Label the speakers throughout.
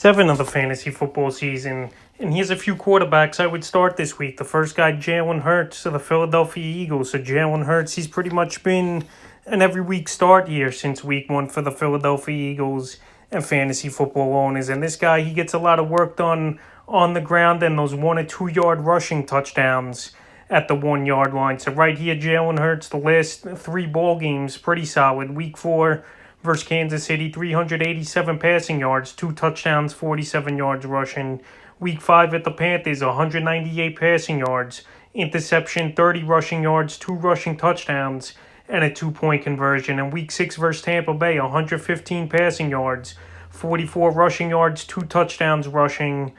Speaker 1: Seven of the fantasy football season. And here's a few quarterbacks I would start this week. The first guy, Jalen Hurts of the Philadelphia Eagles. So Jalen Hurts, he's pretty much been an every week start here since week one for the Philadelphia Eagles and fantasy football owners. And this guy, he gets a lot of work done on the ground and those 1 or 2 yard rushing touchdowns at the 1 yard line. So right here, Jalen Hurts, the last 3 ball games, pretty solid. Week 4 versus Kansas City, 387 passing yards, 2 touchdowns, 47 yards rushing. Week 5 at the Panthers, 198 passing yards, interception, 30 rushing yards, 2 rushing touchdowns, and a 2-point conversion. And Week 6 versus Tampa Bay, 115 passing yards, 44 rushing yards, 2 touchdowns rushing,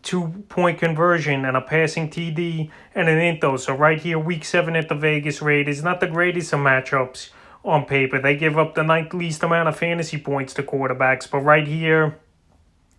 Speaker 1: 2-point conversion, and a passing TD and an into. So right here, Week 7 at the Vegas Raiders, not the greatest of matchups on paper. They give up the 9th least amount of fantasy points to quarterbacks. But right here,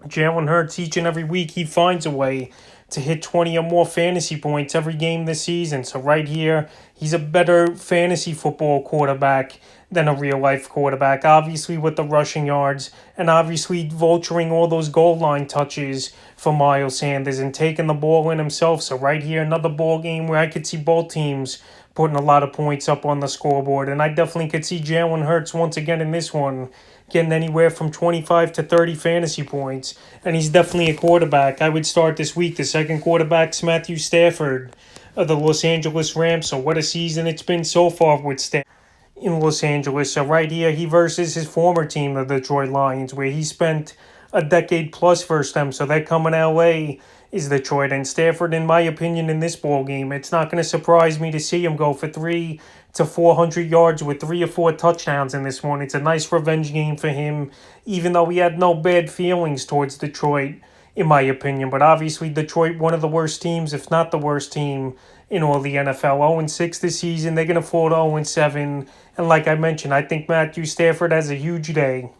Speaker 1: Jalen Hurts, each and every week, he finds a way to hit 20 or more fantasy points every game this season. So right here, he's a better fantasy football quarterback than a real-life quarterback. Obviously with the rushing yards and obviously vulturing all those goal line touches for Miles Sanders and taking the ball in himself. So right here, another ball game where I could see both teams putting a lot of points up on the scoreboard. And I definitely could see Jalen Hurts once again in this one getting anywhere from 25 to 30 fantasy points. And he's definitely a quarterback. I would start this week. The second quarterback's Matthew Stafford of the Los Angeles Rams. So what a season it's been so far with Stafford in Los Angeles. So right here, he versus his former team, the Detroit Lions, where he spent a decade plus versus them. So they're coming LA is Detroit. And Stafford, in my opinion, in this ball game, it's not going to surprise me to see him go for 300 to 400 yards with 3 or 4 touchdowns in this one. It's a nice revenge game for him, even though he had no bad feelings towards Detroit, in my opinion. But obviously, Detroit, one of the worst teams, if not the worst team in all the NFL. 0-6 this season. They're going to fall to 0-7. And like I mentioned, I think Matthew Stafford has a huge day.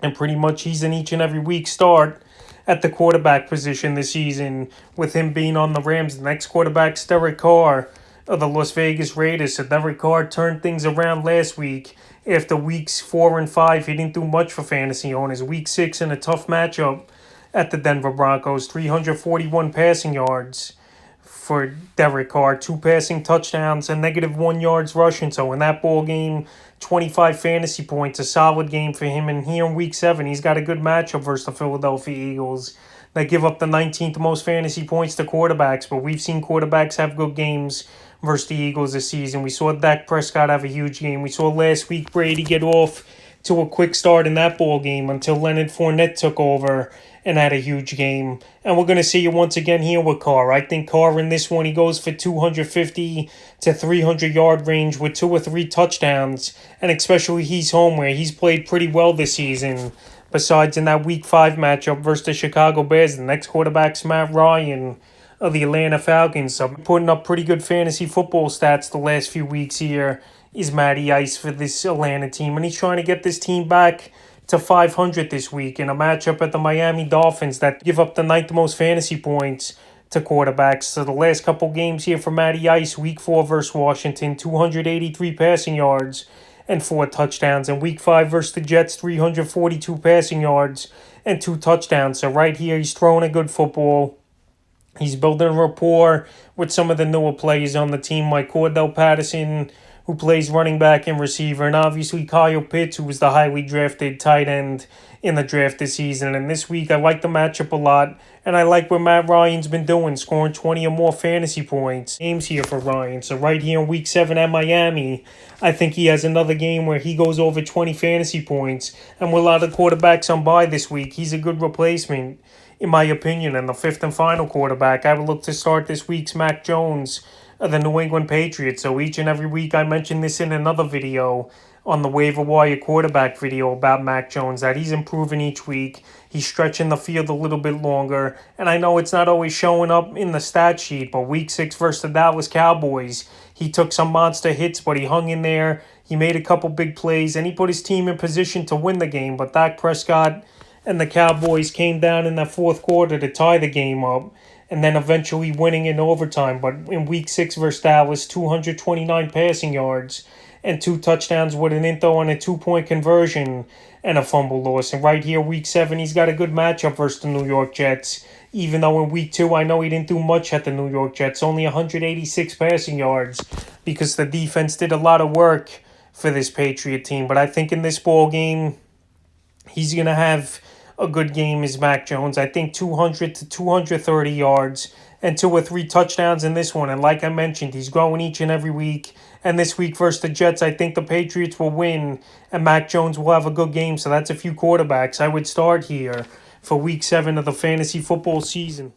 Speaker 1: And pretty much he's an each and every week start at the quarterback position this season, with him being on the Rams. The next quarterback's Derek Carr of the Las Vegas Raiders. So Derek Carr turned things around last week. After weeks 4 and 5, he didn't do much for fantasy owners. Week 6 in a tough matchup at the Denver Broncos, 341 passing yards for Derek Carr, 2 passing touchdowns and -1 yards rushing. So in that ball game, 25 fantasy points, a solid game for him. And here in Week 7, he's got a good matchup versus the Philadelphia Eagles. They give up the 19th most fantasy points to quarterbacks, but we've seen quarterbacks have good games versus the Eagles this season. We saw Dak Prescott have a huge game. We saw last week Brady get off to a quick start in that ball game until Leonard Fournette took over and had a huge game. And we're going to see it once again here with Carr. I think Carr in this one, he goes for 250 to 300 yard range with 2 or 3 touchdowns. And especially he's home where he's played pretty well this season. Besides in that Week 5 matchup versus the Chicago Bears, the next quarterback's Matt Ryan of the Atlanta Falcons. So putting up pretty good fantasy football stats the last few weeks here is Maddie Ice for this Atlanta team. And he's trying to get this team back to 500 this week in a matchup at the Miami Dolphins that give up the 9th most fantasy points to quarterbacks. So the last couple games here for Maddie Ice, Week 4 versus Washington, 283 passing yards and 4 touchdowns. And Week 5 versus the Jets, 342 passing yards and 2 touchdowns. So right here, he's throwing a good football. He's building a rapport with some of the newer players on the team, like Cordell Patterson, who plays running back and receiver, and obviously Kyle Pitts, who was the highly drafted tight end in the draft this season. And this week, I like the matchup a lot, and I like what Matt Ryan's been doing, scoring 20 or more fantasy points. Games here for Ryan. So right here in Week 7 at Miami, I think he has another game where he goes over 20 fantasy points. And with a lot of quarterbacks on bye this week, he's a good replacement, in my opinion. And the 5th and final quarterback, I would look to start this week's Mac Jones of the New England Patriots. So each and every week, I mentioned this in another video on the waiver wire quarterback video about Mac Jones, that he's improving each week. He's stretching the field a little bit longer. And I know it's not always showing up in the stat sheet, but Week 6 versus the Dallas Cowboys, he took some monster hits, but he hung in there. He made a couple big plays, and he put his team in position to win the game. But Dak Prescott and the Cowboys came down in that 4th quarter to tie the game up, and then eventually winning in overtime. But in Week 6 versus Dallas, 229 passing yards and 2 touchdowns with an intho and a 2-point conversion and a fumble loss. And right here, week 7, he's got a good matchup versus the New York Jets. Even though in week 2, I know he didn't do much at the New York Jets, only 186 passing yards because the defense did a lot of work for this Patriot team. But I think in this ball game, he's going to have a good game as Mac Jones. I think 200 to 230 yards and 2 or 3 touchdowns in this one. And like I mentioned, he's growing each and every week. And this week versus the Jets, I think the Patriots will win and Mac Jones will have a good game. So that's a few quarterbacks I would start here for week 7 of the fantasy football season.